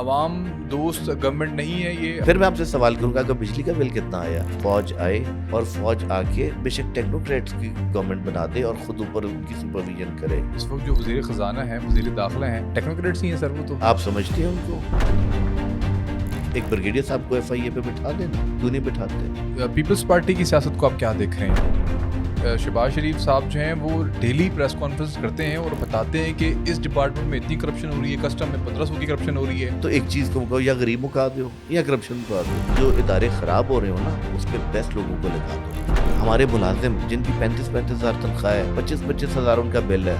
عوام دوست گورنمنٹ نہیں ہے یہ. پھر میں آپ سے سوال کروں گا کہ بجلی کا بل کتنا آیا؟ فوج آئے اور فوج آ کے بے شک ٹیکنوکریٹس کی گورنمنٹ بنا دے اور خود اوپر ان کی سپرویژن کرے. اس وقت جو وزیر خزانہ ہیں، وزیر داخلہ ہیں، ٹیکنوکریٹس ہی ہیں سر. وہ تو آپ سمجھتے ہیں ان کو؟ ایک بریگیڈیئر صاحب کو ایف آئی اے پہ بٹھا دینا، کیوں نہیں بٹھاتے؟ پیپلز پارٹی کی سیاست کو آپ کیا دیکھ رہے ہیں؟ شہباز شریف صاحب جو ہیں وہ ڈیلی پریس کانفرنس کرتے ہیں اور بتاتے ہیں کہ اس ڈپارٹمنٹ میں اتنی کرپشن ہو رہی ہے، کسٹم میں 1500 کی کرپشن ہو رئی ہے. تو ایک چیز کو کہو، یا غریب مکا دو یا کرپشن مکا دو. جو ادارے خراب ہو رہے ہو نا، اس پہ بیسٹ لوگوں کو لگا دو. ہمارے ملازم جن کی 35,000 تنخواہ ہے، 25,000 ان کا بل ہے،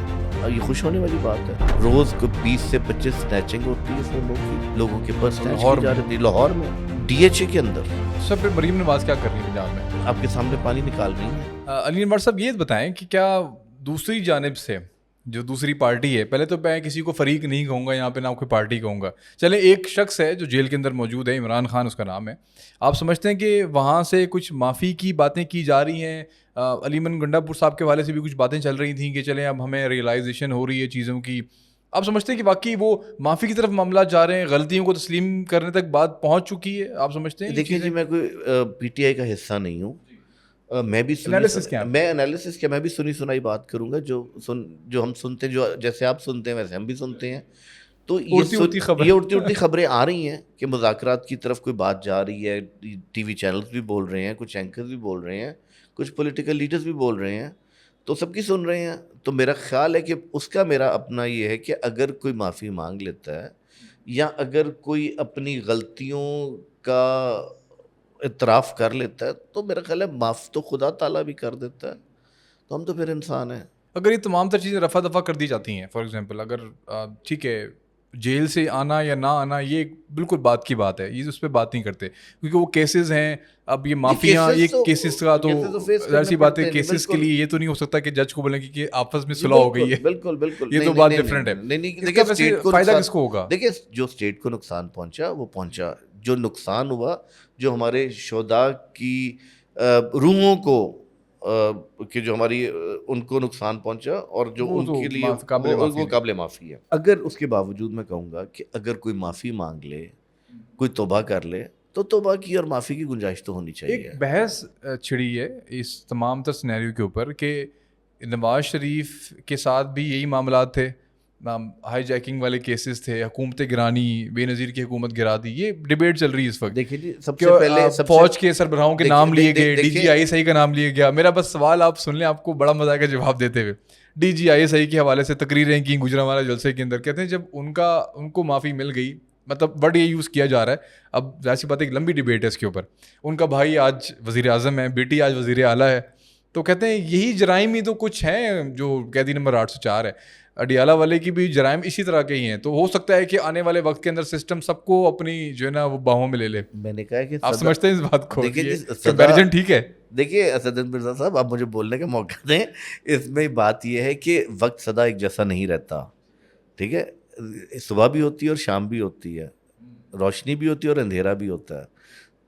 یہ خوش ہونے والی بات ہے. روز کو 20 سے 25 سنیچنگ ہوتی ہے فونوں کی، لوگوں کے پاس سنیچ کی جا رہی ہے لاہور میں ڈی ایچ اے کے اندر. سر پھر مریم نواز کیا کر رہی ہے پنجاب میں؟ آپ کے سامنے پانی نکال رہی ہیں. علی انور صاحب یہ بتائیں کہ کیا دوسری جانب سے جو دوسری پارٹی ہے، پہلے تو میں کسی کو فریق نہیں کہوں گا یہاں پہ، نہ کوئی پارٹی کہوں گا، چلیں ایک شخص ہے جو جیل کے اندر موجود ہے، عمران خان اس کا نام ہے. آپ سمجھتے ہیں کہ وہاں سے کچھ معافی کی باتیں کی جا رہی ہیں؟ علیمن گنڈا پور صاحب کے حوالے سے بھی کچھ باتیں چل رہی تھیں کہ چلیں اب ہمیں ریئلائزیشن ہو رہی ہے چیزوں کی. آپ سمجھتے ہیں کہ واقعی وہ معافی کی طرف معاملات جا رہے ہیں، غلطیوں کو تسلیم کرنے تک بات پہنچ چکی ہے؟ آپ سمجھتے ہیں؟ دیکھیے جی، میں کوئی پی ٹی آئی کا حصہ نہیں ہوں. میں بھی انالیسس کیا، میں بھی سنی سنائی بات کروں گا جو ہم سنتے ہیں، جو جیسے آپ سنتے ہیں ویسے ہم بھی سنتے ہیں. تو یہ اڑتی اڑتی خبریں آ رہی ہیں کہ مذاکرات کی طرف کوئی بات جا رہی ہے. ٹی وی چینلز بھی بول رہے ہیں، کچھ اینکرز بھی بول رہے ہیں، کچھ پولیٹیکل لیڈرز بھی بول رہے ہیں، تو سب کی سن رہے ہیں. تو میرا خیال ہے کہ اس کا میرا اپنا یہ ہے کہ اگر کوئی معافی مانگ لیتا ہے یا اگر کوئی اپنی غلطیوں کا اعتراف کر لیتا ہے تو میرا خیال ہے معاف تو خدا تعالیٰ بھی کر دیتا ہے. تو ہم تو پھر انسان ہیں. اگر یہ تمام تر چیزیں رفع دفع کر دی جاتی ہیں، فار ایگزامپل اگر ٹھیک ہے جیل سے آنا یا نہ آنا یہ بالکل بات کی بات ہے، یہ اس پہ بات نہیں کرتے کیونکہ وہ کیسز ہیں. اب یہ مافیاں ایک کیسز کا تو ظاہر سی بات ہے، کیسز کے لیے یہ تو نہیں ہو سکتا کہ جج کو بولیں کہ آپس میں صلح ہو گئی ہے. بالکل بالکل، یہ تو بات ڈفرینٹ ہے. فائدہ کس کو ہوگا؟ دیکھیے جو اسٹیٹ کو نقصان پہنچا وہ پہنچا. جو نقصان ہوا، جو ہمارے شہداء کی روحوں کو کہ جو ہماری ان کو نقصان پہنچا اور جو ان کے لیے وہ قابل معافی ہے. اگر اس کے باوجود میں کہوں گا کہ اگر کوئی معافی مانگ لے، کوئی توبہ کر لے، تو توبہ کی اور معافی کی گنجائش تو ہونی چاہیے. ایک بحث چھڑی ہے اس تمام تر سینیریو کے اوپر کہ نواز شریف کے ساتھ بھی یہی معاملات تھے، ہائی جیکنگ والے کیسز تھے، حکومت گرانی، بے نظیر کی حکومت گرا دی. یہ ڈیبیٹ چل رہی ہے اس وقت. دیکھیے جی، سب سے پہلے فوج کے سربراہوں کے نام لیے گئے، D G I S I کا نام لیا گیا. میرا بس سوال آپ سن لیں، آپ کو بڑا مزہ آئے گا جواب دیتے ہوئے. D G I S I کے حوالے سے تقریریں کی گجرانوالہ جلسے کے اندر، کہتے ہیں جب ان کو معافی مل گئی، مطلب ورڈ یہ یوز کیا جا رہا ہے. اب ظاہر سی بات ہے ایک لمبی ڈیبیٹ ہے اس کے اوپر. ان کا بھائی آج وزیر اعظم ہے، بیٹی آج وزیر اعلیٰ ہے، تو کہتے ہیں یہی جرائم ہی تو کچھ ہیں جو قیدی نمبر 804 ہے. اڈیالہ والے کی بھی جرائم اسی طرح کے ہی ہیں. تو ہو سکتا ہے کہ آنے والے وقت کے اندر سسٹم سب کو اپنی جو ہے نا وہ باہوں میں لے لے. میں نے کہا کہ آپ سمجھتے ہیں اس بات کو؟ دیکھیے ٹھیک ہے. دیکھیے اسد مرزا صاحب، آپ مجھے بولنے کا موقع دیں. اس میں بات یہ ہے کہ وقت سدا ایک جیسا نہیں رہتا. ٹھیک ہے، صبح بھی ہوتی ہے اور شام بھی ہوتی ہے، روشنی بھی ہوتی ہے اور اندھیرا بھی ہوتا ہے.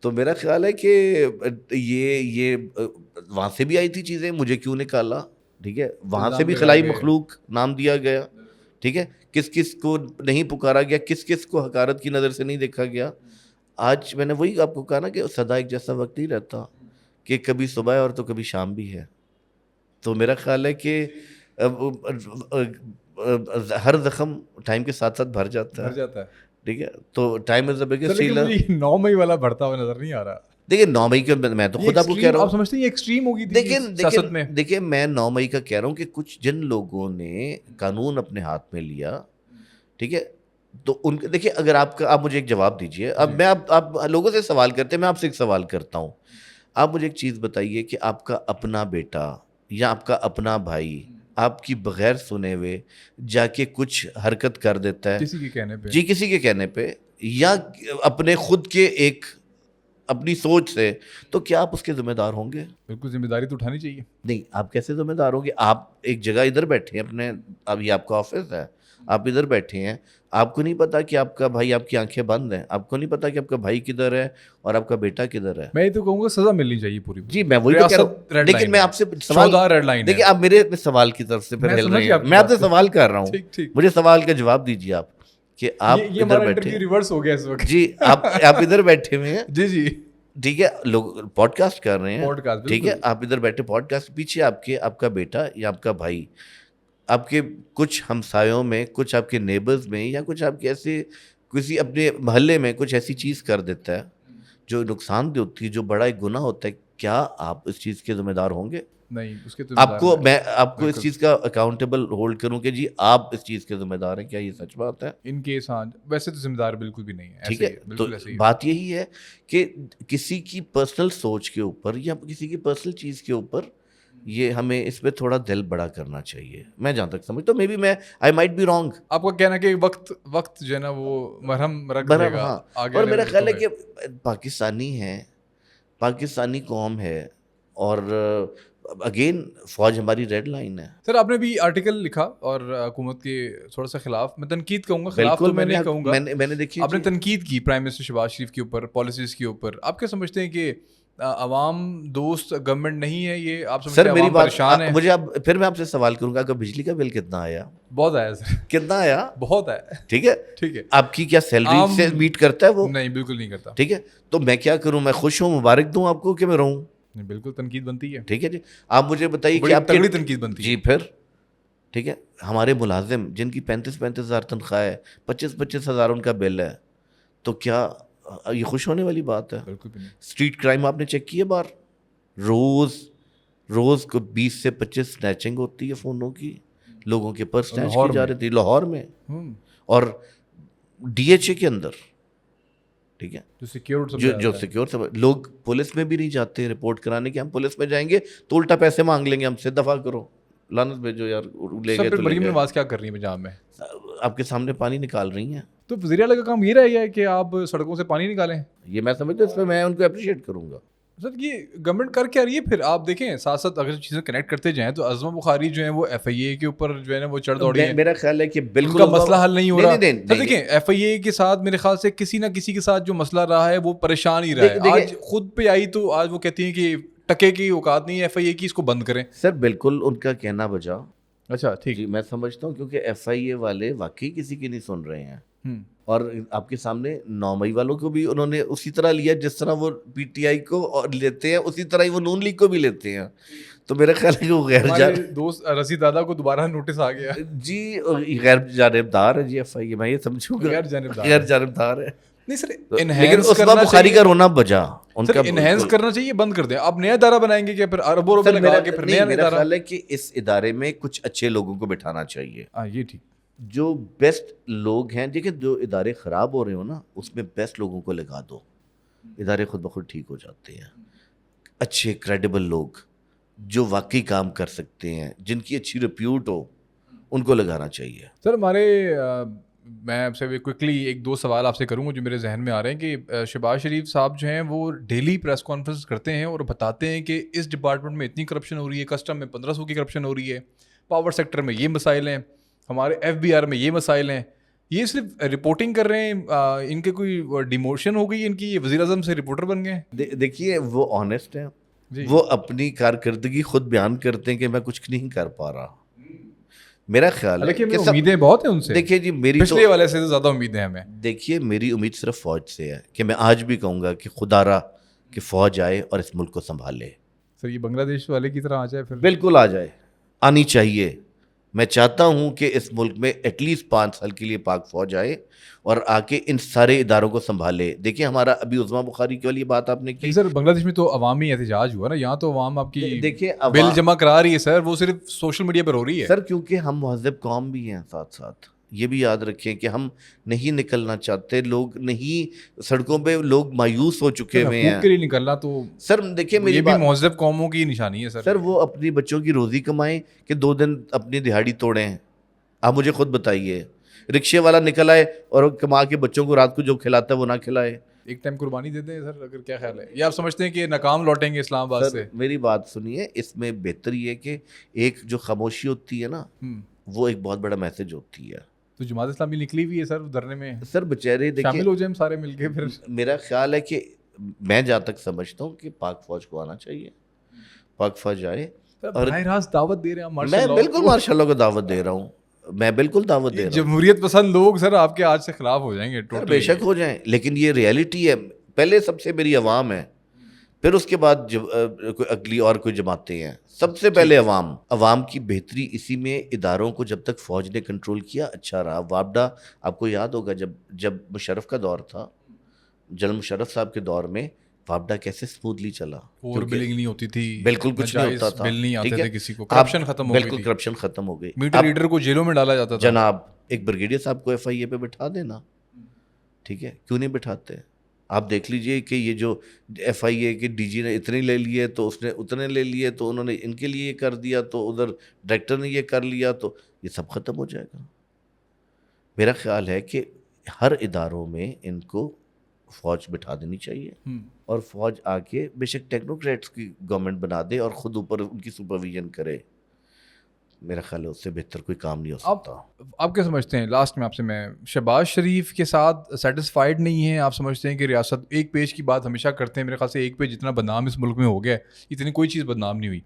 تو میرا خیال ہے کہ یہ وہاں سے بھی آئی تھی چیزیں، مجھے کیوں نکالا؟ ٹھیک ہے، وہاں سے بھی خلائی مخلوق نام دیا گیا. ٹھیک ہے، کس کس کو نہیں پکارا گیا، کس کس کو حقارت کی نظر سے نہیں دیکھا گیا. آج میں نے وہی آپ کو کہا نا کہ سدا ایک جیسا وقت نہیں رہتا، کہ کبھی صبح اور تو کبھی شام بھی ہے. تو میرا خیال ہے کہ ہر زخم ٹائم کے ساتھ ساتھ بھر جاتا ہے. ٹھیک ہے، تو time is the biggest healer. 9 مئی والا بڑھتا ہوا نظر نہیں آ رہا. دیکھیں 9 مئی کا میں تو خود آپ کو کہہ رہا ہوں، آپ سمجھتے ہیں یہ ایکسٹریم ہوگی سیاست میں؟ دیکھیں میں 9 مئی کا کہہ رہا ہوں کہ کچھ جن لوگوں نے قانون اپنے ہاتھ میں لیا، ٹھیک ہے، تو ان کے دیکھیں اگر آپ مجھے ایک جواب دیجئے. اب میں آپ لوگوں سے سوال کرتے ہیں، میں آپ سے ایک سوال کرتا ہوں. آپ مجھے ایک چیز بتائیے کہ آپ کا اپنا بیٹا یا آپ کا اپنا بھائی آپ کی بغیر سنے ہوئے جا کے کچھ حرکت کر دیتا ہے کسی کے کہنے پہ، جی کسی کے کہنے پہ، یا اپنے خود کے ایک اپنی سوچ سے، تو کیا آپ اس کے ذمہ دار ہوں گے؟ بالکل ذمہ داری تو اٹھانی چاہیے. نہیں، آپ کیسے ذمہ دار ہوں گے؟ آپ ایک جگہ ادھر بیٹھے ہیں اپنے، اب یہ آپ کا آفس ہے، آپ ادھر بیٹھے ہیں، آپ کو نہیں پتا کہ آپ کا بھائی، آپ کی آنکھیں بند ہیں، آپ کو نہیں پتا کہ آپ کا بھائی کدھر ہے اور آپ کا بیٹا کدھر ہے. میں تو کہوں گا سزا ملنی چاہیے پوری. جی میں وہی کہہ رہا ہوں، لیکن میں آپ سے سوال، دیکھیے آپ میرے سوال کی طرف سے پھر ہل رہے ہیں. میں آپ سے سوال کر رہا ہوں، مجھے سوال کا جواب دیجیے. آپ کہ آپ ادھر بیٹھے ریورس ہو گیا اس وقت. جی آپ ادھر بیٹھے ہوئے ہیں, جی جی ٹھیک ہے, لوگ پوڈ کاسٹ کر رہے ہیں, پوڈ ٹھیک ہے, آپ ادھر بیٹھے پوڈ کاسٹ, پیچھے آپ کا بیٹا یا آپ کا بھائی آپ کے کچھ ہمسایوں میں, کچھ آپ کے نیبرز میں, یا کچھ آپ کے ایسے کسی اپنے محلے میں کچھ ایسی چیز کر دیتا ہے جو نقصان دہ ہوتی ہے, جو بڑا ایک گناہ ہوتا ہے, کیا آپ اس چیز کے ذمہ دار ہوں گے؟ نہیں, اس کے میں آپ کو اس چیز کا اکاؤنٹیبل ہولڈ کروں کہ جی آپ اس چیز کے ذمہ دار ہیں, کیا یہ سچ بات ہے؟ ان کیس ہاں ویسے تو ذمہ دار بالکل بھی نہیں ہے. ٹھیک ہے, تو بات یہی ہے کہ کسی کی پرسنل سوچ کے اوپر یا کسی کی پرسنل چیز کے اوپر یہ ہمیں اس پہ تھوڑا دل بڑا کرنا چاہیے. میں جہاں تک سمجھتا ہوں, مے بی میں آئی مائٹ بی رانگ. آپ کا کہنا کہ وقت جو ہے نا وہ مرہم رکھ دے گا. ہاں, اور میرا خیال ہے کہ پاکستانی ہیں, پاکستانی قوم ہے, اور اگین فوج ہماری ریڈ لائن ہے. سر آپ نے بھی آرٹیکل لکھا اور حکومت کے تھوڑا سا خلاف, میں تنقید کہوں گا, خلاف تو میں نہیں کہوں گا, میں نے دیکھی آپ نے تنقید کی پرائم منسٹر شہباز شریف کے اوپر, پالیسیز کے اوپر. آپ کیا سمجھتے ہیں کہ عوام دوست گورنمنٹ نہیں ہے یہ؟ آپ سمجھتے ہیں عوام پریشان ہے؟ مجھے پھر میں آپ سے سوال کروں گا کہ بجلی کا بل کتنا آیا؟ بہت آیا سر. کتنا آیا؟ بہت آیا. ٹھیک ہے, ٹھیک ہے, آپ کی کیا سیلری سے میٹ کرتا ہے وہ؟ نہیں, بالکل نہیں کرتا. ٹھیک ہے, تو میں کیا کروں, میں خوش ہوں, مبارک دوں آپ کو کہ میں رہوں؟ بالکل تنقید بنتی ہے. ٹھیک ہے جی, آپ مجھے بتائیے کہ آپ تگڑی تنقید بنتی ہے. جی پھر ٹھیک ہے, ہمارے ملازم جن کی 35,000 تنخواہ ہے, 25,000 ان کا بل ہے, تو کیا یہ خوش ہونے والی بات ہے؟ بالکل بھی نہیں. اسٹریٹ کرائم آپ نے چیک کیے باہر, روز کو 20 سے 25 سنیچنگ ہوتی ہے فونوں کی, لوگوں کے پرس سنیچ کی جا رہی تھی لاہور میں, اور ڈی ایچ اے کے اندر. ٹھیک ہے, جو سیکیور سے لوگ پولیس میں بھی نہیں جاتے رپورٹ کرانے کے, ہم پولیس میں جائیں گے تو الٹا پیسے مانگ لیں گے ہم سے, دفع کرو, لعنت بھیجو یار, لے گئے تو مریم نواز کیا کر رہی ہیں پنجاب میں؟ آپ کے سامنے پانی نکال رہی ہیں. تو وزیر اعلیٰ کا کام یہ رہ گیا ہے کہ آپ سڑکوں سے پانی نکالیں. یہ میں سمجھتا ہوں, اس پہ میں ان کو اپریشیٹ کروں گا. سر یہ گورنمنٹ کر کیا رہی ہے پھر؟ آپ دیکھیں ساتھ ساتھ اگر چیزیں کنیکٹ کرتے جائیں تو عظمہ بخاری جو ہیں وہ ایف آئی اے کے اوپر جو ہے نا وہ چڑھ دوڑی ہے. میرا خیال ہے کہ بالکل کا مسئلہ حل نہیں ہو رہا. سر دیکھیں ایف آئی اے کے ساتھ میرے خیال سے کسی نہ کسی کے ساتھ جو مسئلہ رہا ہے وہ پریشان ہی رہا ہے. آج خود پہ آئی تو آج وہ کہتی ہیں کہ ٹکے کی اوقات نہیں ہے ایف آئی اے کی, اس کو بند کریں. سر بالکل ان کا کہنا بجا. اچھا ٹھیک, جی میں سمجھتا ہوں, کیونکہ ایف آئی اے والے واقعی کسی کی نہیں سن رہے ہیں, اور آپ کے سامنے 9 مئی والوں کو بھی انہوں نے اسی طرح لیا جس طرح وہ پی ٹی آئی کو لیتے ہیں, اسی طرح ہی وہ نون لیگ کو بھی لیتے ہیں. تو میرا خیال ہے کہ وہ غیر دوست رشید دادا کو دوبارہ نوٹس آ گیا. جی غیر جانبدار ہے جی ایف آئی اے, میں یہ سمجھوں گا غیر جانبدار ہے. نہیں سر, لیکن عثمان بخاری کا رونا بجا. ان کا انہینس کرنا چاہیے, بند کر دیں. آپ نیا ادارہ بنائیں گے کہ پھر اربوں روپے لگا کے پھر نیا ادارہ؟ میرا خیال ہے کہ اس ادارے میں کچھ اچھے لوگوں کو بٹھانا چاہیے. یہ ٹھیک, جو بیسٹ لوگ ہیں. دیکھیں جو ادارے خراب ہو رہے ہو نا, اس میں بیسٹ لوگوں کو لگا دو, ادارے خود بخود ٹھیک ہو جاتے ہیں. اچھے کریڈیبل لوگ جو واقعی کام کر سکتے ہیں, جن کی اچھی ریپیوٹ ہو, ان کو لگانا چاہیے. سر ہمارے میں آپ سے کوئکلی 1-2 سوال آپ سے کروں گا جو میرے ذہن میں آ رہے ہیں کہ شہباز شریف صاحب جو ہیں وہ ڈیلی پریس کانفرنس کرتے ہیں اور بتاتے ہیں کہ اس ڈپارٹمنٹ میں اتنی کرپشن ہو رہی ہے, کسٹم میں 1500 کی کرپشن ہو رہی ہے, پاور سیکٹر میں یہ مسائل ہیں, ہمارے ایف بی آر میں یہ مسائل ہیں. یہ صرف رپورٹنگ کر رہے ہیں, ان کے کوئی ڈیموشن ہو گئی ان کی, یہ وزیر اعظم سے رپورٹر بن گئے ہیں؟ دیکھیے وہ آنیسٹ ہیں, وہ اپنی کارکردگی خود بیان کرتے ہیں کہ میں کچھ نہیں کر پا رہا. میرا خیال ہے کہ امیدیں بہت ہیں ان سے. دیکھیے جی میری پچھلے والے سے زیادہ امیدیں ہیں ہمیں. دیکھیے میری امید صرف فوج سے ہے کہ میں آج بھی کہوں گا کہ خدا را کہ فوج آئے اور اس ملک کو سنبھالے. سر یہ بنگلہ دیش والے کی طرح آ جائے پھر؟ بالکل آ جائے, آنی چاہیے. میں چاہتا ہوں کہ اس ملک میں ایٹ لیسٹ 5 سال کے لیے پاک فوج آئے اور آ کے ان سارے اداروں کو سنبھالے. دیکھیے ہمارا ابھی عظمہ بخاری کی والی بات آپ نے کی. سر بنگلہ دیش میں تو عوامی احتجاج ہوا نا, یہاں تو عوام آپ کی دیکھیے بل جمع کرا رہی ہے سر, وہ صرف سوشل میڈیا پر ہو رہی ہے. سر کیونکہ ہم مہذب قوم بھی ہیں, ساتھ ساتھ یہ بھی یاد رکھیں کہ ہم نہیں نکلنا چاہتے, لوگ نہیں سڑکوں پہ, لوگ مایوس ہو چکے ہوئے ہیں. کے لیے نکلنا تو سر دیکھیے میری بھی مہذب قوموں کی نشانی ہے سر. سر وہ اپنی بچوں کی روزی کمائیں کہ 2 دن اپنی دہاڑی توڑیں. آپ مجھے خود بتائیے, رکشے والا نکل آئے اور کما کے بچوں کو رات کو جو کھلاتا ہے وہ نہ کھلائے. ایک ٹائم قربانی دے دیں سر, اگر کیا خیال ہے, یا آپ سمجھتے ہیں کہ ناکام لوٹیں گے اسلام آباد سے؟ میری بات سنیے, اس میں بہتر یہ ہے کہ ایک جو خاموشی ہوتی ہے نا, وہ ایک بہت بڑا میسج ہوتی ہے. تو جماعت اسلامی نکلی ہوئی ہے سر دھرنے میں. سر بچارے شامل ہو جائیں سارے مل کے پھر. میرا خیال ہے کہ میں جہاں تک سمجھتا ہوں کہ پاک فوج کو آنا چاہیے, پاک فوج آئے. اور براہ راست دعوت دے رہے ہیں. میں بالکل ماشاء اللہ کو دعوت دے رہا ہوں. میں بالکل دعوت دے رہا ہوں. جمہوریت پسند لوگ سر آپ کے آج سے خلاف ہو جائیں گے بے شک ہو جائیں, لیکن یہ ریئلٹی ہے. پہلے سب سے میری عوام ہے, پھر اس کے بعد اگلی اور کوئی جماعتیں ہیں. سب سے پہلے عوام کی بہتری اسی میں. اداروں کو جب تک فوج نے کنٹرول کیا اچھا رہا. وابڈا آپ کو یاد ہوگا جب مشرف کا دور تھا, جنرل مشرف صاحب کے دور میں وابڈا کیسے اسموتھلی چلا, اوور بلنگ نہیں ہوتی تھی, بالکل کچھ نہیں ہوتا تھا, بل نہیں آتے تھے کسی کو, کرپشن ختم ہو گئی, بالکل کرپشن ختم ہو گئی. میڈیا لیڈر کو جیلوں میں ڈالا جاتا تھا. جناب ایک بریگیڈیئر صاحب کو ایف آئی اے پہ بٹھا دینا, ٹھیک ہے, کیوں نہیں بٹھاتے؟ آپ دیکھ لیجئے کہ یہ جو ایف آئی اے کے ڈی جی نے اتنے لے لیے تو اس نے اتنے لے لیے, تو انہوں نے ان کے لیے یہ کر دیا, تو ادھر ڈائریکٹر نے یہ کر لیا, تو یہ سب ختم ہو جائے گا. میرا خیال ہے کہ ہر اداروں میں ان کو فوج بٹھا دینی چاہیے, اور فوج آ کے بے شک ٹیکنوکریٹس کی گورنمنٹ بنا دے اور خود اوپر ان کی سپرویژن کرے. میرا خیال ہے اس سے بہتر کوئی کام نہیں ہو سکتا. آپ کیا سمجھتے ہیں, لاسٹ میں آپ سے, میں شہباز شریف کے ساتھ سیٹسفائیڈ نہیں ہیں آپ سمجھتے ہیں کہ ریاست, ایک پیج کی بات ہمیشہ کرتے ہیں, میرے خیال سے ایک پیج جتنا بدنام اس ملک میں ہو گیا ہے, اتنی کوئی چیز بدنام نہیں ہوئی.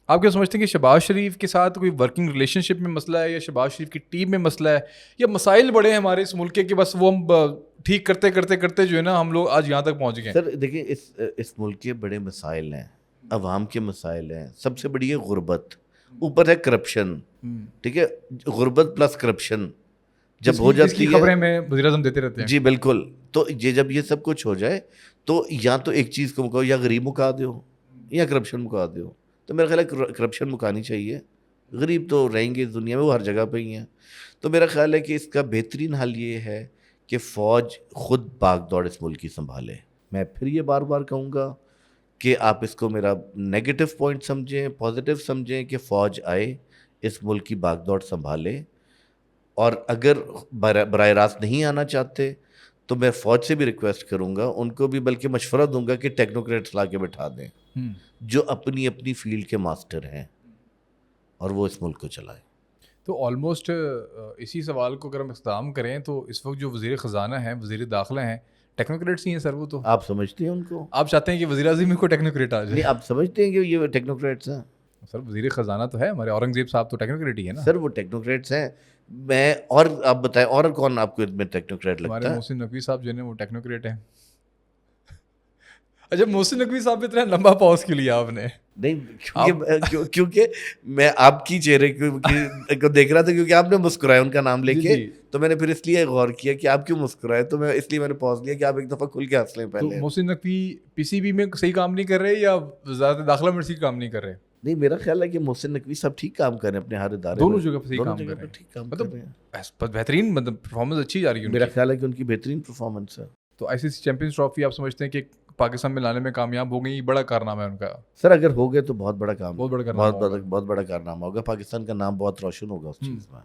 آپ کیا سمجھتے ہیں کہ شہباز شریف کے ساتھ کوئی ورکنگ ریلیشن شپ میں مسئلہ ہے, یا شہباز شریف کی ٹیم میں مسئلہ ہے, یا مسائل بڑے ہیں ہمارے اس ملک کے کہ بس وہ ہم ٹھیک کرتے کرتے کرتے جو ہے نا ہم لوگ آج یہاں تک پہنچ گئے؟ سر دیکھیں, اس ملک کے بڑے مسائل ہیں, عوام کے مسائل ہیں. سب سے بڑی ہے غربت, اوپر ہے کرپشن, ٹھیک ہے, غربت پلس کرپشن جب ہو جاتی ہے, خبریں میں وزیر اعظم دیتے رہتے ہیں. جی بالکل. تو یہ جب یہ سب کچھ ہو جائے تو یا تو ایک چیز کو مکاؤ, یا غریب مکا دو یا کرپشن مکا دو. تو میرا خیال ہے کرپشن مکانی چاہیے. غریب تو رہیں گے دنیا میں, وہ ہر جگہ پہ ہی ہیں. تو میرا خیال ہے کہ اس کا بہترین حل یہ ہے کہ فوج خود بھاگ دوڑ اس ملک کی سنبھالے. میں پھر یہ بار بار کہوں گا کہ آپ اس کو میرا نیگیٹو پوائنٹ سمجھیں, پازیٹیو سمجھیں, کہ فوج آئے اس ملک کی بھاگ دوڑ سنبھالے. اور اگر براہ راست نہیں آنا چاہتے تو میں فوج سے بھی ریکویسٹ کروں گا, ان کو بھی بلکہ مشورہ دوں گا کہ ٹیکنوکریٹس لا کے بٹھا دیں جو اپنی اپنی فیلڈ کے ماسٹر ہیں, اور وہ اس ملک کو چلائیں. تو آلموسٹ اسی سوال کو اگر ہم اختتام کریں تو اس وقت جو وزیر خزانہ ہیں, وزیر داخلہ ہیں, ٹیکنوکریٹس ہی ہیں سر. وہ تو آپ سمجھتے ہیں ان کو, آپ چاہتے ہیں کہ وزیر اعظم کو ٹیکنوکریٹ آ جائے؟ نہیں, آپ سمجھتے ہیں کہ یہ ٹیکنوکریٹس ہیں؟ سر وزیر خزانہ تو ہے ہمارے اورنگزیب صاحب, تو ٹیکنوکریٹ ہی ہے نا سر. وہ ٹیکنوکریٹس ہیں. میں اور آپ بتائیں اور کون آپ کو میں ٹیکنوکریٹ لگتا ہے؟ ہمارے محسن نقوی صاحب جو ہے وہ ٹیکنوکریٹ ہیں. اچھا, محسن نقوی صاحب اتنا لمبا پاؤز کیوں لیا آپ نے؟ نہیں, کیونکہ میں آپ کی چہرے کو دیکھ رہا تھا, کیونکہ آپ نے مسکرایا ان کا نام لے کے, تو میں نے پھر اس لیے غور کیا کہ آپ کیوں مسکرائے, تو میں اس لیے میں نے پاز لیا کہ آپ ایک دفعہ کھل کے ہنس لیں پہلے. محسن نقوی پی سی بی میں صحیح کام نہیں کر رہے, یا وزارت داخلہ میں صحیح کام نہیں کر رہے؟ نہیں, میرا خیال ہے کہ محسن نقوی صاحب ٹھیک کام کر رہے ہیں اپنے ہر ادارے, دونوں جگہ پہ صحیح کام کر رہے ہیں, مطلب بہترین, مطلب پرفارمنس اچھی جا رہی ہے. میرا خیال ہے کہ ان کی بہترین پرفارمنس ہے. تو آئی سی سی چیمپئنز ٹرافی آپ سمجھتے ہیں کہ پاکستان میں لانے میں کامیاب ہو گئی, بڑا کارنامہ ہے ان کا؟ سر اگر ہو گئے تو بہت بڑا کام, بہت بڑا کارنامہ ہوگا. پاکستان کا نام بہت روشن ہوگا اس چیز میں.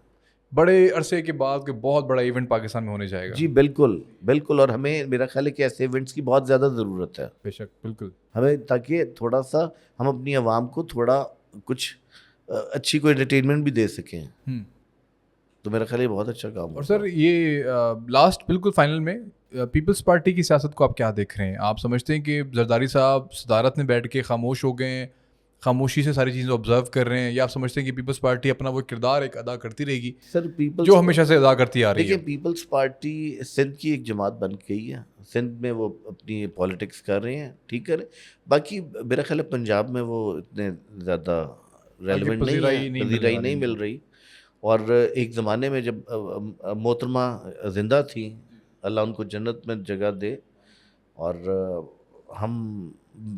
بڑے عرصے کے بعد کہ بہت بڑا ایونٹ پاکستان میں ہونے جائے گا. جی بالکل بالکل, اور ہمیں میرا خیال ہے کہ ایسے ایونٹس کی بہت زیادہ ضرورت ہے. بے شک, بالکل, ہمیں, تاکہ تھوڑا سا ہم اپنی عوام کو تھوڑا کچھ اچھی کوئی انٹرٹینمنٹ بھی دے سکیں. تو میرا خیال یہ بہت اچھا کام. اور سر یہ لاسٹ بالکل فائنل میں, پیپلز پارٹی کی سیاست کو آپ کیا دیکھ رہے ہیں؟ آپ سمجھتے ہیں کہ زرداری صاحب صدارت میں بیٹھ کے خاموش ہو گئے ہیں, خاموشی سے ساری چیزیں آبزرو کر رہے ہیں, یا آپ سمجھتے ہیں کہ پیپلز پارٹی اپنا وہ کردار ایک ادا کرتی رہے گی سر جو ہمیشہ سے ادا کرتی آ رہی ہے؟ دیکھیے, پیپلز پارٹی سندھ کی ایک جماعت بن گئی ہے, سندھ میں وہ اپنی پالیٹکس کر رہے ہیں, ٹھیک ہے. باقی میرا خیال ہے پنجاب میں وہ اتنے زیادہ ریلیونٹ پذیرائی نہیں مل رہی. اور ایک زمانے میں جب محترمہ زندہ تھیں, اللہ ان کو جنت میں جگہ دے, اور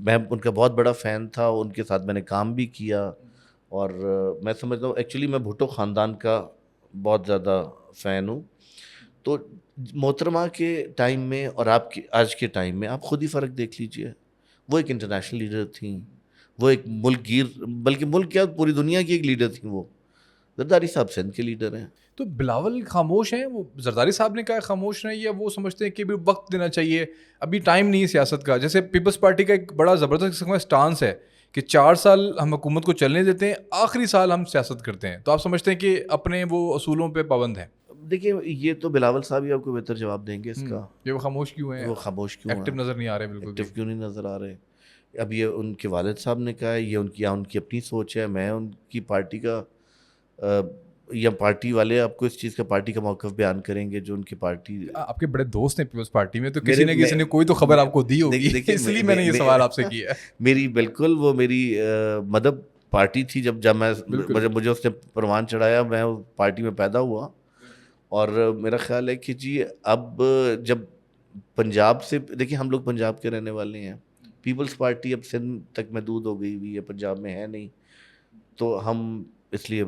میں ان کا بہت بڑا فین تھا, ان کے ساتھ میں نے کام بھی کیا, اور میں سمجھتا ہوں ایکچولی میں بھٹو خاندان کا بہت زیادہ فین ہوں. تو محترمہ کے ٹائم میں اور آپ کے آج کے ٹائم میں آپ خود ہی فرق دیکھ لیجئے. وہ ایک انٹرنیشنل لیڈر تھیں, وہ ایک ملک گیر, بلکہ ملک کیا پوری دنیا کی ایک لیڈر تھیں. وہ زرداری صاحب سندھ کے لیڈر ہیں. تو بلاول خاموش ہیں, وہ زرداری صاحب نے کہا خاموش رہیں, یا وہ سمجھتے ہیں کہ بھی وقت دینا چاہیے, ابھی ٹائم نہیں ہے سیاست کا؟ جیسے پیپلز پارٹی کا ایک بڑا زبردست قسم کا اسٹانس ہے کہ 4 سال ہم حکومت کو چلنے دیتے ہیں, آخری سال ہم سیاست کرتے ہیں. تو آپ سمجھتے ہیں کہ اپنے وہ اصولوں پہ پابند ہیں؟ دیکھیے, یہ تو بلاول صاحب ہی آپ کو بہتر جواب دیں گے اس کا. یہ وہ خاموش کیوں ہیں, وہ خاموش کیوں ایکٹیو نظر نہیں آ رہے؟ بالکل ایکٹیو کیوں نہیں نظر آ رہے؟ اب یہ ان کے والد صاحب نے کہا ہے, یہ ان کی اپنی سوچ ہے. میں ان کی پارٹی کا یا پارٹی والے آپ کو اس چیز کا پارٹی کا موقف بیان کریں گے جو ان کی پارٹی. آپ کے بڑے دوست ہیں پیپلز پارٹی میں, تو کسی نہ کسی نے کوئی تو خبر آپ کو دی ہوگی, اس لیے میں نے یہ سوال آپ سے کیا ہے. میری بالکل وہ میری مدب پارٹی تھی. جب مجھے اس نے پروان چڑھایا, میں پارٹی میں پیدا ہوا, اور میرا خیال ہے کہ جی اب جب پنجاب سے, دیکھیں ہم لوگ پنجاب کے رہنے والے ہیں, پیپلز پارٹی اب سندھ تک محدود ہو گئی ہوئی ہے, پنجاب میں ہے نہیں, تو ہم اس لیے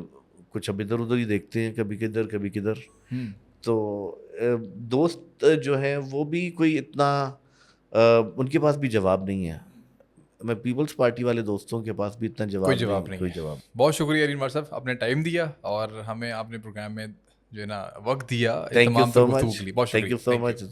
کچھ اب ادھر ادھر ہی دیکھتے ہیں, کبھی کدھر کبھی کدھر. تو دوست جو ہیں وہ بھی کوئی اتنا ان کے پاس بھی جواب نہیں ہے. میں پیپلز پارٹی والے دوستوں کے پاس بھی اتنا جواب نہیں. بہت شکریہ علی عمر صاحب, آپ نے ٹائم دیا اور ہمیں آپ نے پروگرام میں جو ہے نا وقت دیا. Thank you so much.